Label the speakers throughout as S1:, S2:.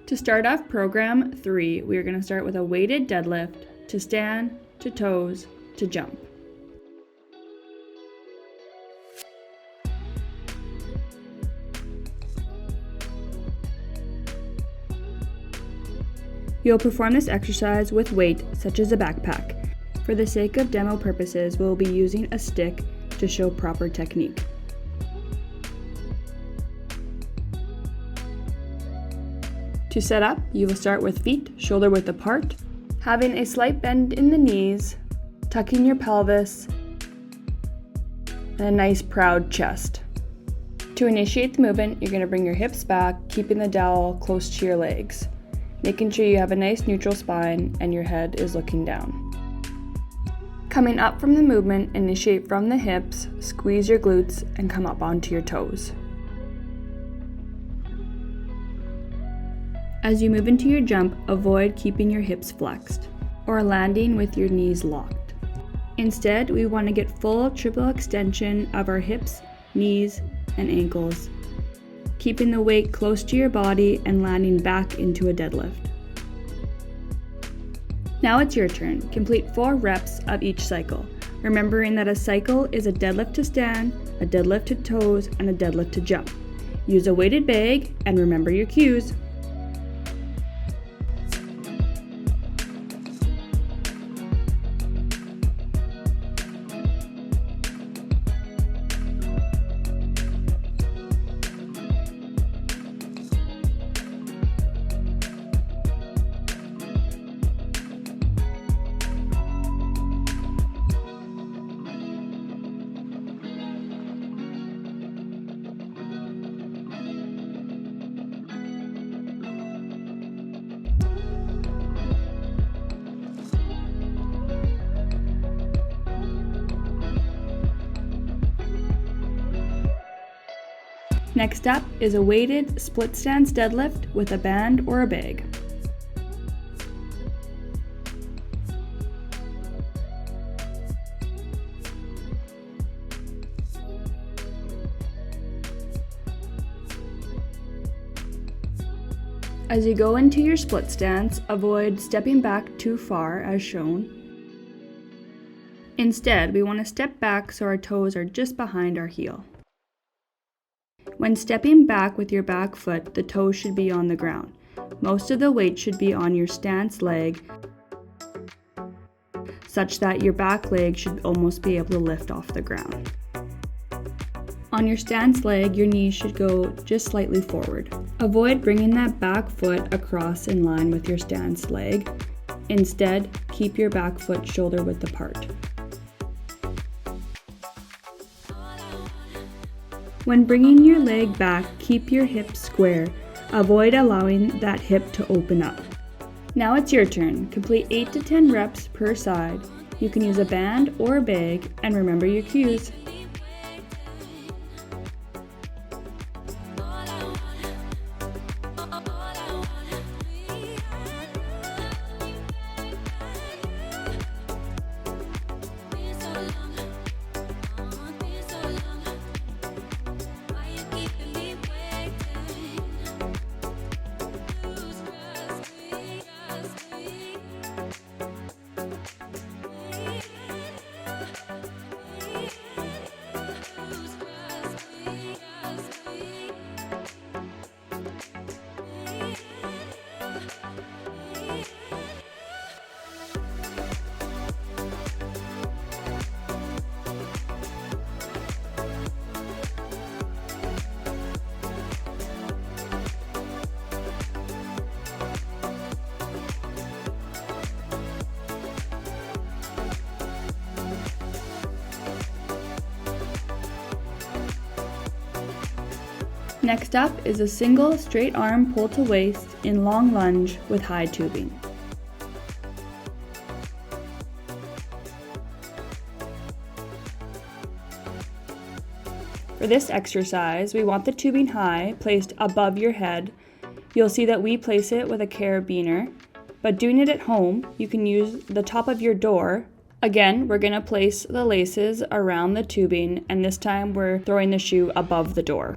S1: To start off program 3, we are going to start with a weighted deadlift to stand, to toes, to jump. You'll perform this exercise with weight such as a backpack. For the sake of demo purposes, we'll be using a stick to show proper technique. To set up, you will start with feet shoulder width apart, having a slight bend in the knees, tucking your pelvis, and a nice proud chest. To initiate the movement, you're going to bring your hips back, keeping the dowel close to your legs, making sure you have a nice neutral spine and your head is looking down. Coming up from the movement, initiate from the hips, squeeze your glutes, and come up onto your toes. As you move into your jump, avoid keeping your hips flexed or landing with your knees locked. Instead, we want to get full triple extension of our hips, knees, and ankles, keeping the weight close to your body and landing back into a deadlift. Now it's your turn. Complete 4 reps of each cycle, remembering that a cycle is a deadlift to stand, a deadlift to toes, and a deadlift to jump. Use a weighted bag and remember your cues. Next up is a weighted split stance deadlift with a band or a bag. As you go into your split stance, avoid stepping back too far as shown. Instead, we want to step back so our toes are just behind our heel. When stepping back with your back foot, the toes should be on the ground. Most of the weight should be on your stance leg, such that your back leg should almost be able to lift off the ground. On your stance leg, your knees should go just slightly forward. Avoid bringing that back foot across in line with your stance leg. Instead, keep your back foot shoulder width apart. When bringing your leg back, keep your hips square. Avoid allowing that hip to open up. Now it's your turn. Complete 8 to 10 reps per side. You can use a band or a bag, and remember your cues. Next up is a single straight arm pull to waist in long lunge with high tubing. For this exercise, we want the tubing high, placed above your head. You'll see that we place it with a carabiner, but doing it at home, you can use the top of your door. Again, we're going to place the laces around the tubing, and this time we're throwing the shoe above the door.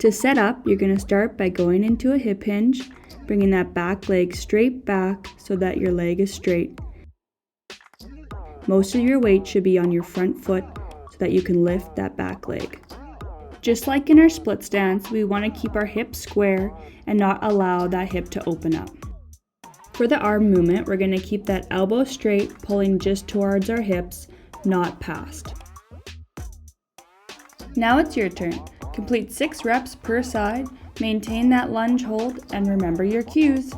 S1: To set up, you're going to start by going into a hip hinge, bringing that back leg straight back so that your leg is straight. Most of your weight should be on your front foot so that you can lift that back leg. Just like in our split stance, we want to keep our hips square and not allow that hip to open up. For the arm movement, we're going to keep that elbow straight, pulling just towards our hips, not past. Now it's your turn. Complete 6 reps per side, maintain that lunge hold, and remember your cues.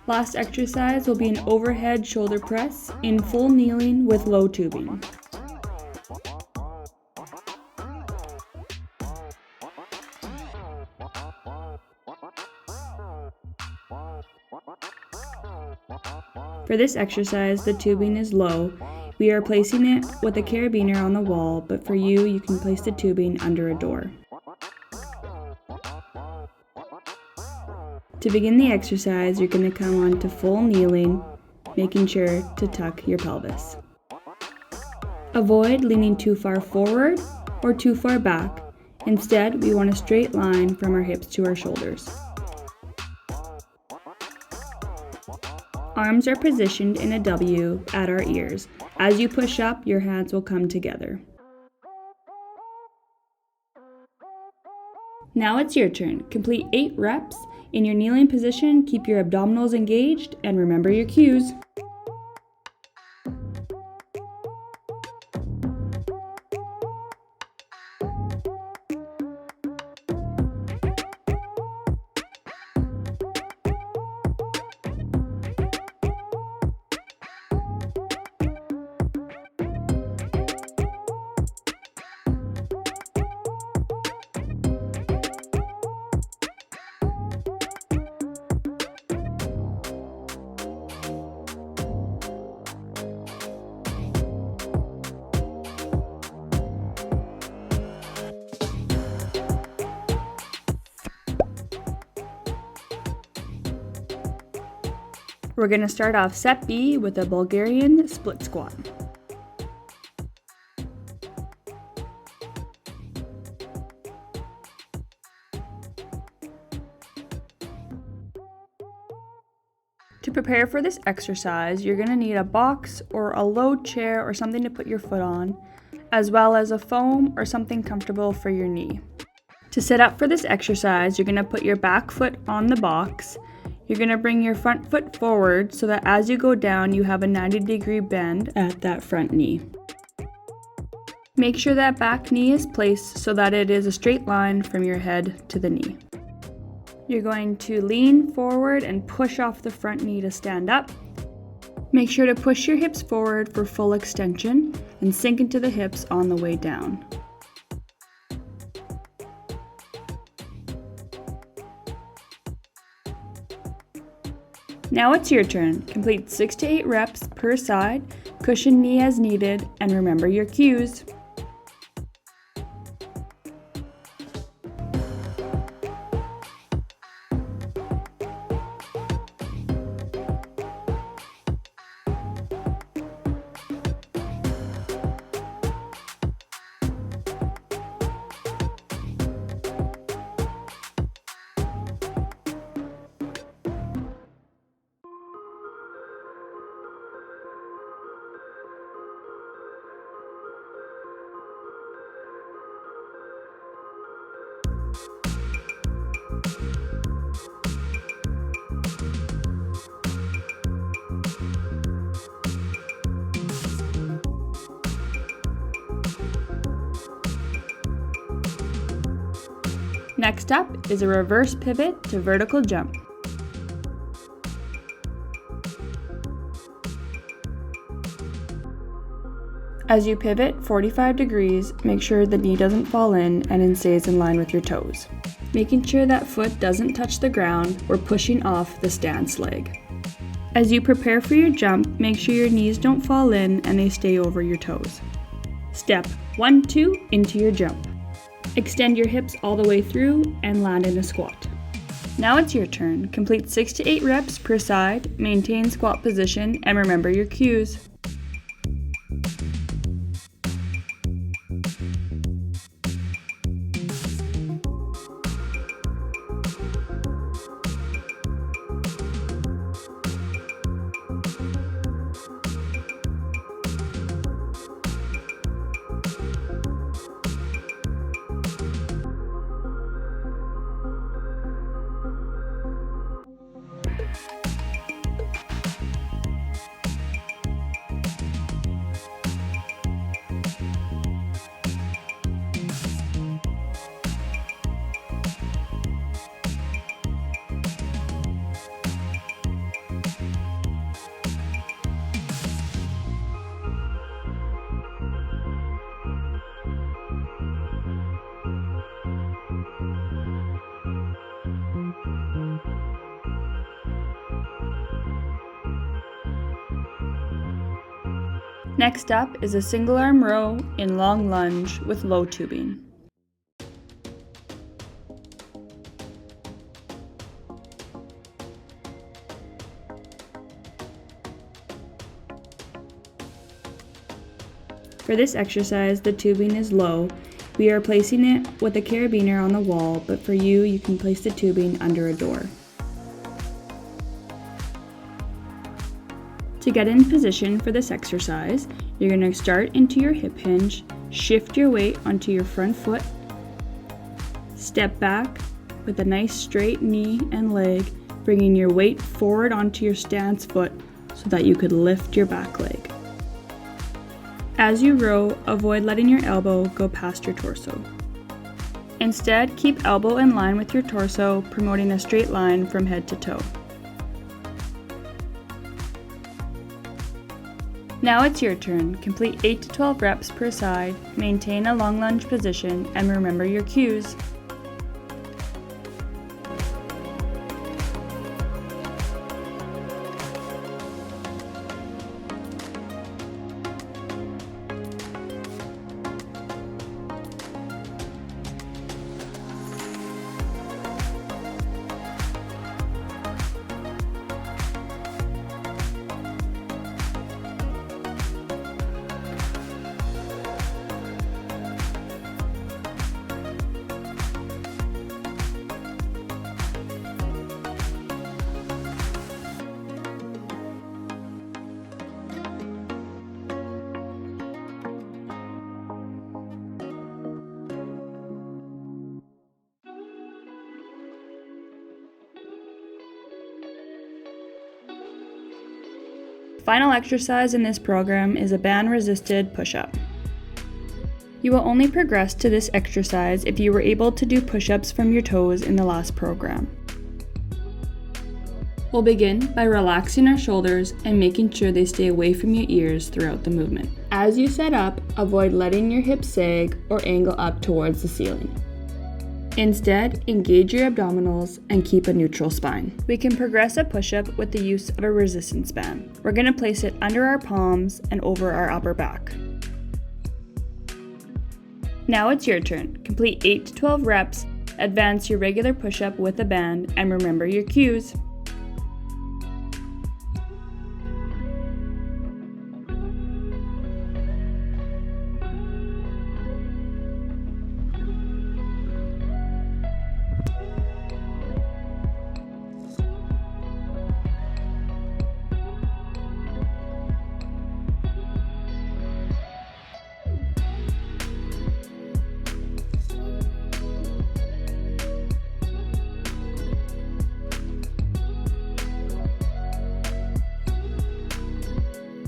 S1: Last exercise will be an overhead shoulder press in full kneeling with low tubing. For this exercise, the tubing is low. We are placing it with a carabiner on the wall, but for you, you can place the tubing under a door. To begin the exercise, you're going to come on to full kneeling, making sure to tuck your pelvis. Avoid leaning too far forward or too far back. Instead, we want a straight line from our hips to our shoulders. Arms are positioned in a W at our ears. As you push up, your hands will come together. Now it's your turn. Complete 8 reps. In your kneeling position, keep your abdominals engaged and remember your cues. We're going to start off set B with a Bulgarian split squat. To prepare for this exercise, you're going to need a box or a low chair or something to put your foot on, as well as a foam or something comfortable for your knee. To set up for this exercise, you're going to put your back foot on the box. You're going to bring your front foot forward so that as you go down, you have a 90-degree bend at that front knee. Make sure that back knee is placed so that it is a straight line from your head to the knee. You're going to lean forward and push off the front knee to stand up. Make sure to push your hips forward for full extension and sink into the hips on the way down. Now it's your turn. Complete 6 to 8 reps per side, cushion knee as needed, and remember your cues. Next up is a reverse pivot to vertical jump. As you pivot 45 degrees, make sure the knee doesn't fall in and it stays in line with your toes. Making sure that foot doesn't touch the ground or pushing off the stance leg. As you prepare for your jump, make sure your knees don't fall in and they stay over your toes. Step 1, 2 into your jump. Extend your hips all the way through and land in a squat. Now it's your turn. Complete 6 to 8 reps per side, maintain squat position, and remember your cues. Next up is a single arm row in long lunge with low tubing. For this exercise, the tubing is low. We are placing it with a carabiner on the wall, but for you, you can place the tubing under a door. To get in position for this exercise, you're going to start into your hip hinge, shift your weight onto your front foot, step back with a nice straight knee and leg, bringing your weight forward onto your stance foot so that you could lift your back leg. As you row, avoid letting your elbow go past your torso. Instead, keep elbow in line with your torso, promoting a straight line from head to toe. Now it's your turn. Complete 8 to 12 reps per side, maintain a long lunge position, and remember your cues. Final exercise in this program is a band-resisted push-up. You will only progress to this exercise if you were able to do push-ups from your toes in the last program. We'll begin by relaxing our shoulders and making sure they stay away from your ears throughout the movement. As you set up, avoid letting your hips sag or angle up towards the ceiling. Instead, engage your abdominals and keep a neutral spine. We can progress a push-up with the use of a resistance band. We're going to place it under our palms and over our upper back. Now it's your turn. Complete 8 to 12 reps, advance your regular push-up with a band, and remember your cues.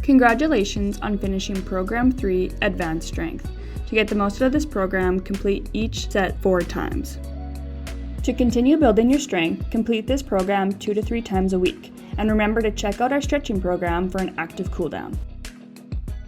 S1: Congratulations on finishing Program 3, Advanced Strength. To get the most out of this program, complete each set 4 times. To continue building your strength, complete this program 2 to 3 times a week, and remember to check out our stretching program for an active cool down.